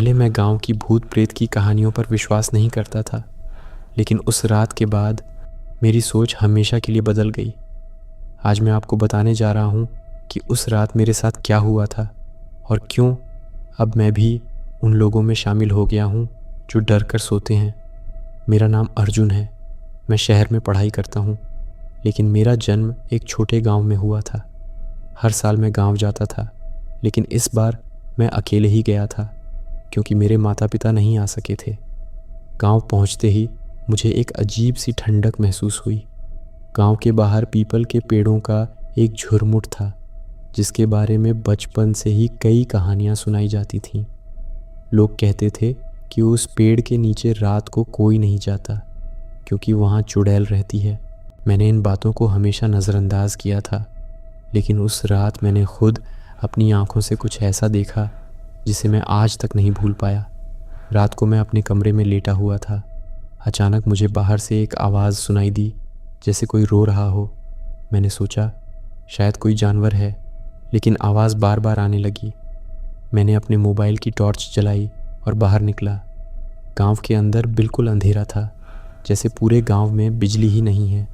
पहले मैं गांव की भूत प्रेत की कहानियों पर विश्वास नहीं करता था, लेकिन उस रात के बाद मेरी सोच हमेशा के लिए बदल गई। आज मैं आपको बताने जा रहा हूँ कि उस रात मेरे साथ क्या हुआ था और क्यों अब मैं भी उन लोगों में शामिल हो गया हूँ जो डर कर सोते हैं। मेरा नाम अर्जुन है। मैं शहर में पढ़ाई करता हूँ, लेकिन मेरा जन्म एक छोटे गांव में हुआ था। हर साल मैं गांव जाता था, लेकिन इस बार मैं अकेले ही गया था क्योंकि मेरे माता पिता नहीं आ सके थे। गांव पहुंचते ही मुझे एक अजीब सी ठंडक महसूस हुई। गांव के बाहर पीपल के पेड़ों का एक झुरमुट था, जिसके बारे में बचपन से ही कई कहानियां सुनाई जाती थीं। लोग कहते थे कि उस पेड़ के नीचे रात को कोई नहीं जाता क्योंकि वहाँ चुड़ैल रहती है। मैंने इन बातों को हमेशा नज़रअंदाज किया था, लेकिन उस रात मैंने खुद अपनी आंखों से कुछ ऐसा देखा जिसे मैं आज तक नहीं भूल पाया। रात को मैं अपने कमरे में लेटा हुआ था। अचानक मुझे बाहर से एक आवाज़ सुनाई दी, जैसे कोई रो रहा हो। मैंने सोचा शायद कोई जानवर है, लेकिन आवाज़ बार बार आने लगी। मैंने अपने मोबाइल की टॉर्च जलाई और बाहर निकला। गांव के अंदर बिल्कुल अंधेरा था, जैसे पूरे गांव में बिजली ही नहीं है।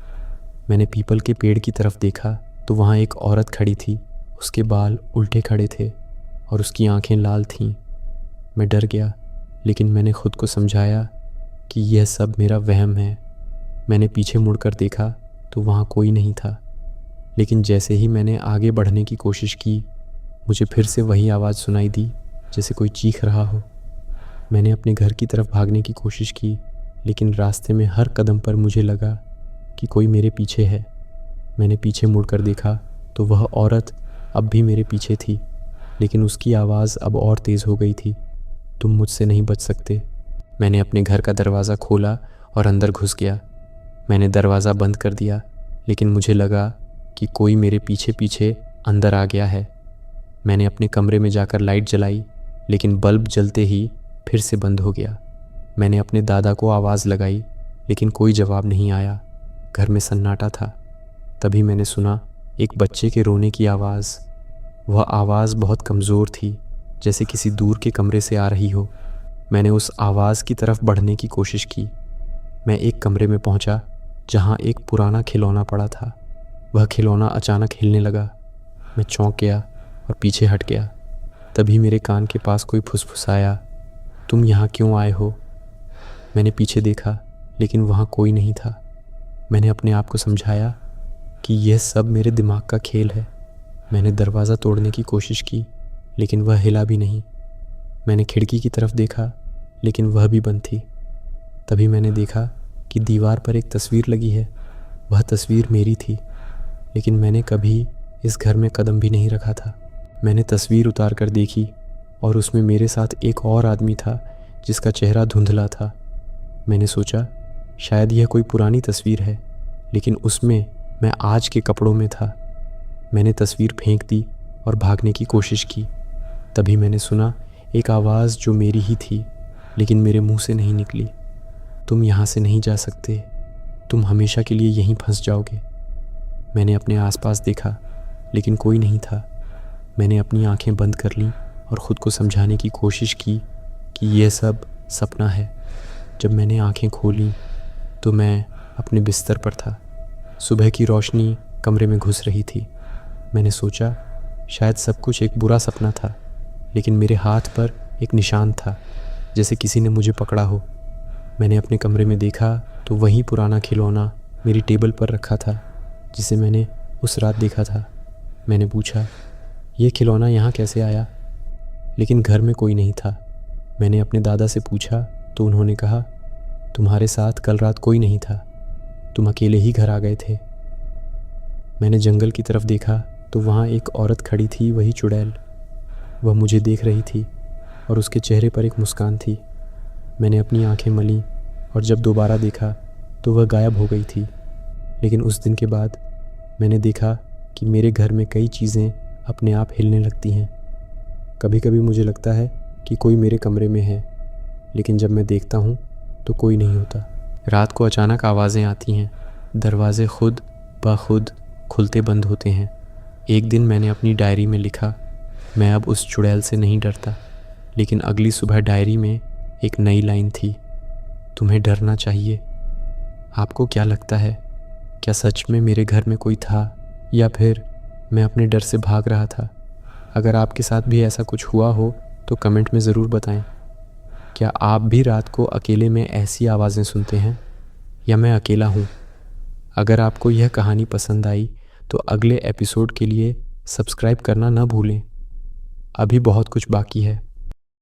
मैंने पीपल के पेड़ की तरफ देखा तो वहाँ एक औरत खड़ी थी। उसके बाल उल्टे खड़े थे और उसकी आंखें लाल थीं। मैं डर गया, लेकिन मैंने खुद को समझाया कि यह सब मेरा वहम है। मैंने पीछे मुड़कर देखा तो वहाँ कोई नहीं था, लेकिन जैसे ही मैंने आगे बढ़ने की कोशिश की, मुझे फिर से वही आवाज़ सुनाई दी, जैसे कोई चीख रहा हो। मैंने अपने घर की तरफ भागने की कोशिश की, लेकिन रास्ते में हर कदम पर मुझे लगा कि कोई मेरे पीछे है। मैंने पीछे मुड़कर देखा तो वह औरत अब भी मेरे पीछे थी, लेकिन उसकी आवाज़ अब और तेज़ हो गई थी। तुम मुझसे नहीं बच सकते। मैंने अपने घर का दरवाज़ा खोला और अंदर घुस गया। मैंने दरवाज़ा बंद कर दिया, लेकिन मुझे लगा कि कोई मेरे पीछे पीछे अंदर आ गया है। मैंने अपने कमरे में जाकर लाइट जलाई, लेकिन बल्ब जलते ही फिर से बंद हो गया। मैंने अपने दादा को आवाज़ लगाई, लेकिन कोई जवाब नहीं आया। घर में सन्नाटा था। तभी मैंने सुना एक बच्चे के रोने की आवाज़। वह आवाज़ बहुत कमज़ोर थी, जैसे किसी दूर के कमरे से आ रही हो। मैंने उस आवाज़ की तरफ बढ़ने की कोशिश की। मैं एक कमरे में पहुंचा जहां एक पुराना खिलौना पड़ा था। वह खिलौना अचानक हिलने लगा। मैं चौंक गया और पीछे हट गया। तभी मेरे कान के पास कोई फुसफुसाया, तुम यहाँ क्यों आए हो? मैंने पीछे देखा, लेकिन वहाँ कोई नहीं था। मैंने अपने आप को समझाया कि यह सब मेरे दिमाग का खेल है। मैंने दरवाज़ा तोड़ने की कोशिश की, लेकिन वह हिला भी नहीं। मैंने खिड़की की तरफ देखा, लेकिन वह भी बंद थी। तभी मैंने देखा कि दीवार पर एक तस्वीर लगी है। वह तस्वीर मेरी थी, लेकिन मैंने कभी इस घर में कदम भी नहीं रखा था। मैंने तस्वीर उतार कर देखी और उसमें मेरे साथ एक और आदमी था जिसका चेहरा धुंधला था। मैंने सोचा शायद यह कोई पुरानी तस्वीर है, लेकिन उसमें मैं आज के कपड़ों में था। मैंने तस्वीर फेंक दी और भागने की कोशिश की। तभी मैंने सुना एक आवाज़ जो मेरी ही थी, लेकिन मेरे मुंह से नहीं निकली। तुम यहाँ से नहीं जा सकते, तुम हमेशा के लिए यहीं फंस जाओगे। मैंने अपने आसपास देखा, लेकिन कोई नहीं था। मैंने अपनी आंखें बंद कर लीं और ख़ुद को समझाने की कोशिश की कि यह सब सपना है। जब मैंने आंखें खोलीं तो मैं अपने बिस्तर पर था। सुबह की रोशनी कमरे में घुस रही थी। मैंने सोचा शायद सब कुछ एक बुरा सपना था, लेकिन मेरे हाथ पर एक निशान था, जैसे किसी ने मुझे पकड़ा हो। मैंने अपने कमरे में देखा तो वही पुराना खिलौना मेरी टेबल पर रखा था, जिसे मैंने उस रात देखा था। मैंने पूछा ये खिलौना यहाँ कैसे आया? लेकिन घर में कोई नहीं था। मैंने अपने दादा से पूछा तो उन्होंने कहा तुम्हारे साथ कल रात कोई नहीं था, तुम अकेले ही घर आ गए थे। मैंने जंगल की तरफ देखा तो वहाँ एक औरत खड़ी थी, वही चुड़ैल। वह मुझे देख रही थी और उसके चेहरे पर एक मुस्कान थी। मैंने अपनी आंखें मलीं और जब दोबारा देखा तो वह गायब हो गई थी। लेकिन उस दिन के बाद मैंने देखा कि मेरे घर में कई चीज़ें अपने आप हिलने लगती हैं। कभी कभी मुझे लगता है कि कोई मेरे कमरे में है, लेकिन जब मैं देखता हूँ तो कोई नहीं होता। रात को अचानक आवाज़ें आती हैं, दरवाजे खुद ब खुद खुलते बंद होते हैं। एक दिन मैंने अपनी डायरी में लिखा, मैं अब उस चुड़ैल से नहीं डरता, लेकिन अगली सुबह डायरी में एक नई लाइन थी, तुम्हें डरना चाहिए। आपको क्या लगता है, क्या सच में मेरे घर में कोई था या फिर मैं अपने डर से भाग रहा था? अगर आपके साथ भी ऐसा कुछ हुआ हो तो कमेंट में ज़रूर बताएं। क्या आप भी रात को अकेले में ऐसी आवाज़ें सुनते हैं या मैं अकेला हूँ? अगर आपको यह कहानी पसंद आई तो अगले एपिसोड के लिए सब्सक्राइब करना ना भूलें। अभी बहुत कुछ बाकी है।